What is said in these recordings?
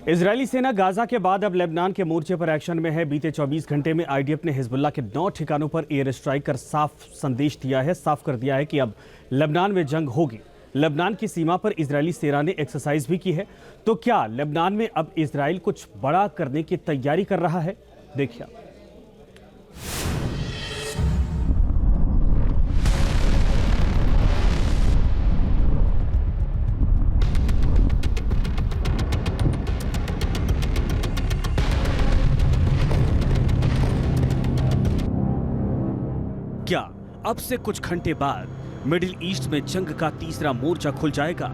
Israeli सेना Gaza के बाद अब लेबनान के मोर्चे पर एक्शन में है। बीते 24 घंटे में आईडीएफ ने हिजबुल्ला के 9 ठिकानों पर एयर स्ट्राइक कर साफ संदेश दिया है, साफ कर दिया है कि अब लेबनान में जंग होगी। लेबनान की सीमा पर इजरायली सेना ने एक्सरसाइज भी की है। तो क्या लेबनान में अब इजराइल कुछ बड़ा करने की तैयारी कर रहा है? देखिए। क्या अब से कुछ घंटे बाद मिडिल ईस्ट में जंग का तीसरा मोर्चा खुल जाएगा?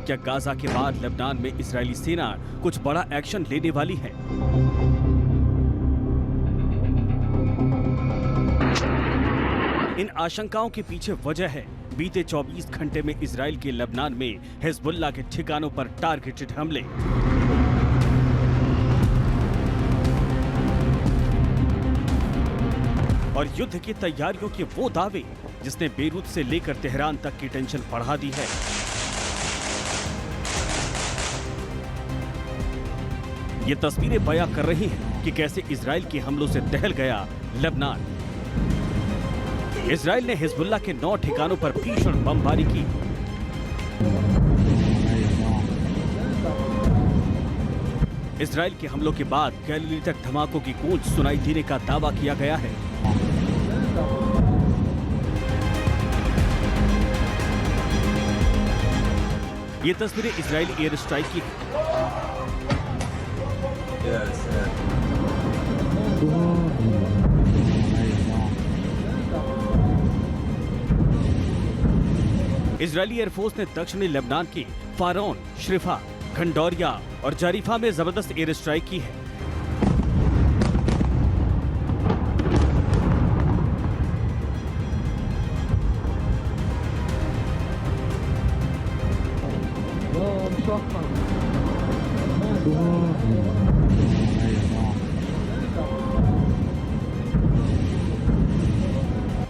क्या गाजा के बाद लेबनान में इजरायली सेना कुछ बड़ा एक्शन लेने वाली है? इन आशंकाओं के पीछे वजह है बीते 24 घंटे में इजराइल के लेबनान में हिजबुल्ला के ठिकानों पर टारगेटेड हमले। और युद्ध की तैयारियों के वो दावे जिसने बेरूत से लेकर तेहरान तक की टेंशन बढ़ा दी है। ये तस्वीरें बयां कर रही हैं कि कैसे इजराइल के हमलों से दहल गया लेबनान। इजराइल ने हिजबुल्ला के 9 ठिकानों पर भीषण बमबारी की। इजराइल के हमलों के बाद गैलीली तक धमाकों की गूंज सुनाई देने का दावा किया गया है। ये तस्वीरें इजरायली एयर स्ट्राइक की इजरायली एयरफोर्स ने दक्षिणी लेबनान की फारौन, श्रिफा, खंडौरिया और जारिफा में जबरदस्त एयर स्ट्राइक की है।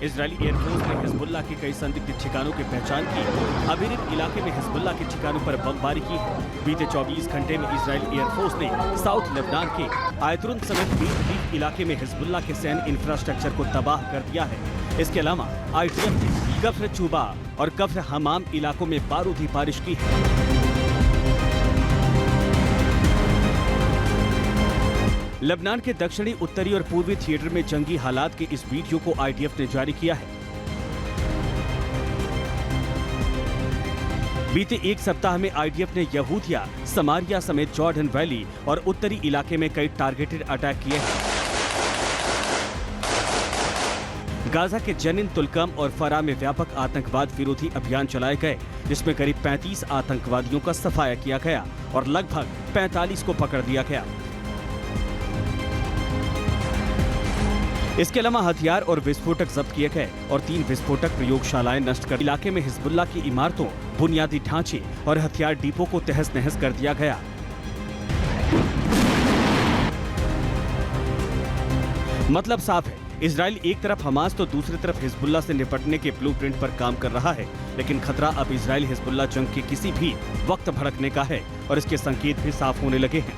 इजरायली एयरफोर्स ने हिजबुल्ला के कई संदिग्ध ठिकानों की पहचान की। अबीरिब इलाके में हिजबुल्ला के ठिकानों पर बमबारी की है। बीते 24 घंटे में इजरायली एयरफोर्स ने साउथ लेबनान के आयतुन समेत बीट इलाके में हिजबुल्ला के सैन्य इंफ्रास्ट्रक्चर को तबाह कर दिया है। इसके अलावा आईडीएफ ने कफ्र चूबा और कफ्र हमाम इलाकों में बारूदी बारिश की है। लेबनान के दक्षिणी, उत्तरी और पूर्वी थिएटर में जंगी हालात के इस वीडियो को आईडीएफ ने जारी किया है। बीते एक सप्ताह में आईडीएफ ने यहूदिया, समारिया समेत जॉर्डन वैली और उत्तरी इलाके में कई टारगेटेड अटैक किए हैं। गाजा के जनिन, तुलकम और फरा में व्यापक आतंकवाद विरोधी अभियान चलाए गए, जिसमें करीब 35 आतंकवादियों का सफाया किया गया और लगभग 45 को पकड़ लिया गया। इसके अलावा हथियार और विस्फोटक जब्त किए गए और 3 विस्फोटक प्रयोगशालाएं नष्ट कर इलाके में हिजबुल्ला की इमारतों, बुनियादी ढांचे और हथियार डिपो को तहस नहस कर दिया गया। मतलब साफ है, इजराइल एक तरफ हमास तो दूसरी तरफ हिजबुल्ला से निपटने के ब्लूप्रिंट पर काम कर रहा है, लेकिन खतरा अब इजराइल हिजबुल्ला जंग के किसी भी वक्त भड़कने का है और इसके संकेत भी साफ होने लगे हैं।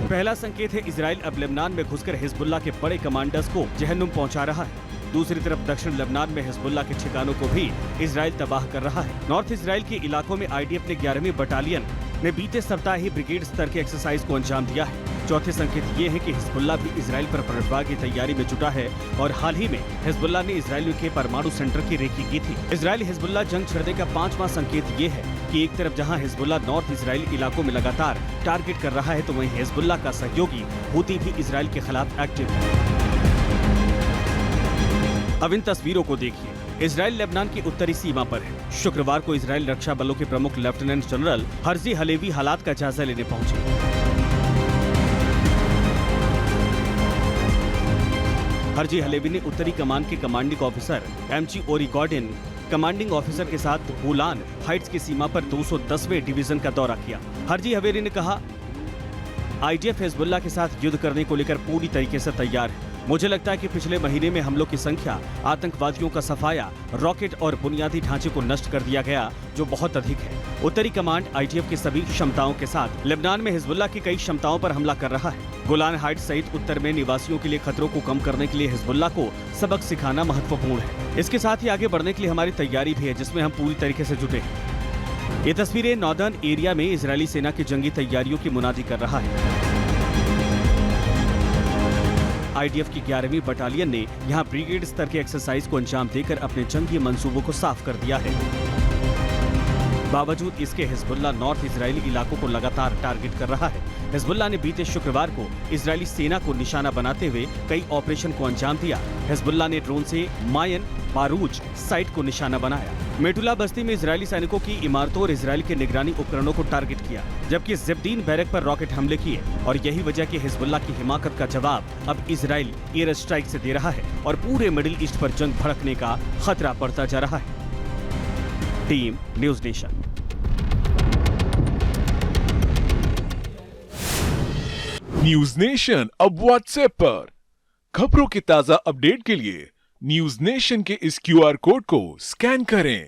पहला संकेत है, इजराइल अब लेबनान में घुसकर हिजबुल्ला के बड़े कमांडर्स को जहन्नुम पहुंचा रहा है। दूसरी तरफ दक्षिण लेबनान में हिजबुल्ला के ठिकानों को भी इजराइल तबाह कर रहा है। नॉर्थ इजराइल के इलाकों में आईडीएफ ने 11वीं बटालियन ने बीते सप्ताह ही ब्रिगेड स्तर के एक्सरसाइज को अंजाम दिया है। चौथे संकेत ये है कि हिजबुल्ला भी इजराइल पर पलटवार की तैयारी में जुटा है और हाल ही में हिजबुल्ला ने इजराइल के परमाणु सेंटर की रेकी की थी। इजराइल हिजबुल्ला जंग छिड़ने का 5वां संकेत ये है कि एक तरफ जहां हिजबुल्ला नॉर्थ इजराइल इलाकों में लगातार टारगेट कर रहा है, तो वहीं हिजबुल्ला का सहयोगी हूती भी इजराइल के खिलाफ एक्टिव है। अब इन तस्वीरों को देखिए। इजराइल लेबनान की उत्तरी सीमा पर है। शुक्रवार को इजराइल रक्षा बलों के प्रमुख लेफ्टिनेंट जनरल हर्जी हलेवी हालात का जायजा लेने पहुंचे। हर्जी हलेवी ने उत्तरी कमान के कमांडिंग ऑफिसर एमजी ओरी गॉर्डन कमांडिंग ऑफिसर के साथ गोलान हाइट्स की सीमा पर 210वें डिवीजन का दौरा किया। हाजी हवेरी ने कहा, आईडीएफ हिजबुल्लाह के साथ युद्ध करने को लेकर पूरी तरीके से तैयार है। मुझे लगता है कि पिछले महीने में हमलों की संख्या, आतंकवादियों का सफाया, रॉकेट और बुनियादी ढांचे को नष्ट कर दिया गया, जो बहुत अधिक है। उत्तरी कमांड आईडीएफ की सभी क्षमताओं के साथ लेबनान में हिजबुल्लाह की कई क्षमताओं पर हमला कर रहा है। गोलान हाइट्स सहित उत्तर में निवासियों के लिए खतरों को कम करने के लिए हिजबुल्लाह को सबक सिखाना महत्वपूर्ण है। इसके साथ ही आगे बढ़ने के लिए हमारी तैयारी भी है, जिसमें हम पूरी तरीके से जुटे हैं। ये तस्वीरें नॉर्दर्न एरिया में इजरायली सेना की जंगी तैयारियों की मुनादी कर रहा है। आईडीएफ की 11वीं बटालियन ने यहां ब्रिगेड स्तर के एक्सरसाइज को अंजाम देकर अपने जंगी मंसूबों को साफ कर दिया है। बावजूद इसके हिजबुल्लाह नॉर्थ इजरायली इलाकों को लगातार टारगेट कर रहा है। हिजबुल्लाह ने बीते शुक्रवार को इजरायली सेना को निशाना बनाते हुए कई ऑपरेशन को अंजाम दिया। हिजबुल्लाह ने ड्रोन से मायन बारूज साइट को निशाना बनाया। मेटुला बस्ती में इजरायली सैनिकों की इमारतों और इजरायल के निगरानी उपकरणों को टारगेट किया, जबकि जिब्दीन बैरक पर रॉकेट हमले किए। और यही वजह कि हिजबुल्लाह की हिमाकत का जवाब अब इजरायल एयर स्ट्राइक से दे रहा है और पूरे मिडिल ईस्ट पर जंग भड़कने का खतरा बढ़ता जा रहा है। Team news nation. News nation अब व्हाट्सएप पर खबरों के ताजा अपडेट के लिए न्यूज नेशन के इस क्यूआर कोड को स्कैन करें